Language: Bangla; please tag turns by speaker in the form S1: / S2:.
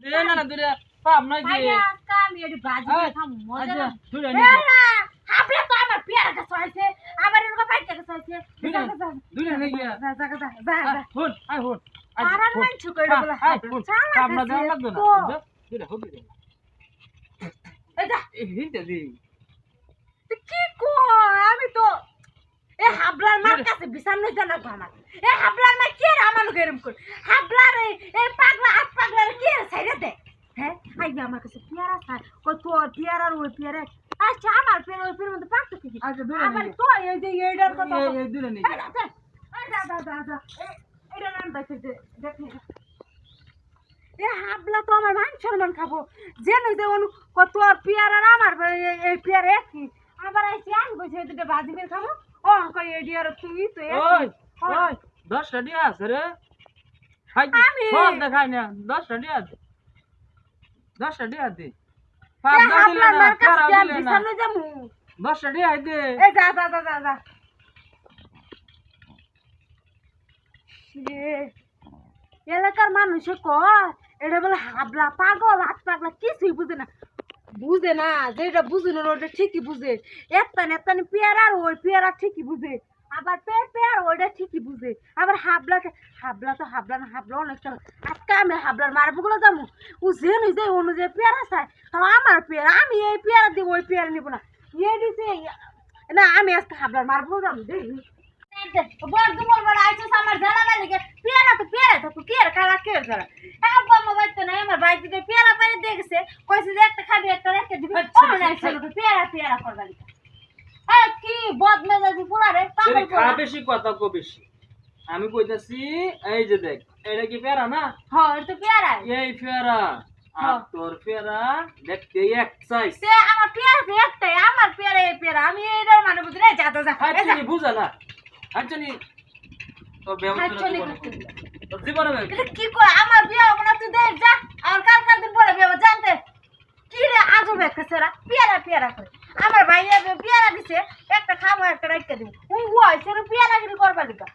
S1: দে না না দূরে পাপ নাই যে
S2: আইয়া আজকে আমি এটি বাজি দিয়ে খামু মজা
S1: আচ্ছা
S2: না
S1: দূরে
S2: এ
S1: নি
S2: না আপনি তো আমার পেয়ারা কাছে হইছে আমার এরকম বাইকে কাছে হইছে
S1: দূরে নি গিয়া
S2: যা
S1: ফোন আই ফোন
S2: পারান মান ছুকড়ে বলে
S1: আই ফোন আমরা দেওয়া লাগবে না দূরে হবে রে
S2: এই যা
S1: এই হিন্তে দি
S2: কি কো আমি তো এ হাবলার মার কাছে বিছান লই জানা আমার এ হাবলার মা কি রে আমার গরম কর হাবলার এ পাগলা হাত পাগলা কি ছাইরে দে হ্যাঁ আই আমার কাছে পেয়ারা খায় কই তো পেয়ারার ওই পেয়ারা আচ্ছা আমার পেয়ারা ওই পেয়ারার মধ্যে পাকতো কি
S1: আচ্ছা দূরে
S2: আমার
S1: নি
S2: তো এই যে এইডার কথা
S1: এই দূরে নি
S2: এটা নাম দেখে দেখে এ হাবলা তো আমার মান সম্মান খাবো যেন যে অনু কত পেয়ারা আমার এই পেয়ারা একই আবার আইছি আমি বসে দুটো ভাজি বের খাবো ও কই এডিয়ার তুই তো
S1: ওই ওই 10 টাকা আছে রে হাই সব দেখাই না 10 টাকা দে 10 টাকা দে পাপ না দিলে না খারাপ দিলে না
S2: বিছানো যামু
S1: 10 টাকা দে
S2: এ যা এলাকার মানুষে কয় এটা বলে হাবলা পাগল হাত পাগলা কিছুই বুঝে না যেটা বুঝে না ওটা ঠিকই বুঝে এত্তানি পেয়ারা আর ওই পেয়ারা ঠিকই বুঝে আবার পেয়ার ওইটা ঠিকই বুঝে আবার হাবলা তো হাবলা না হাবলা অনেকটা আজকে আমি হাবলার মারবগুলো যাবো ও যে নিজে অনুযায়ী পেয়ারা চায় তাও আমার পেয়ারা আমি এই পেয়ারা দিব ওই পেয়ারা নিব না ইয়ে দিছে না আমি আজকে হাবলার মারবো যাবো দেখি বর্ধমান বড় আইছস আমার জানা লাগে পেয়ারা তো কি আর কালা কে করা আব্বা মোবাইল তো নাই আমার ভাই দিকে পেয়ারা পানি দিয়ে গেছে কইছে যে একটা খাবি একটা রেখে দিবি ও নাই ছিল তো পেয়ারা করবা লিখা কি বদমেজাজি পোলা রে পাগল
S1: খা বেশি কথা কো বেশি আমি কইতাছি এই যে দেখ এটা কি পেয়ারা না
S2: হ্যাঁ এটা তো পেয়ারা
S1: এই পেয়ারা আর তোর পেয়ারা দেখতে এক সাইজ
S2: সে আমার পেয়ারা তো একটাই আমার পেয়ারা এই পেয়ারা আমি এটার মানে বুঝি না যা
S1: হাচ্ছনি বুঝা না হাচ্ছনি তোর ব্যবস্থা তোর জীবনে
S2: এটা কি কয় আমার বিয়ে হবে না তুই দেখ যা আমার কাল দিন পরে বিয়ে হবে জানতে কি রে আজব একটা সেরা পেয়ারা করে আমার ভাইয়া পেয়ারা দিছে একটা খামো একটা রাইখা দিব ও হইছে পেয়ারাগিরি করবা লিগা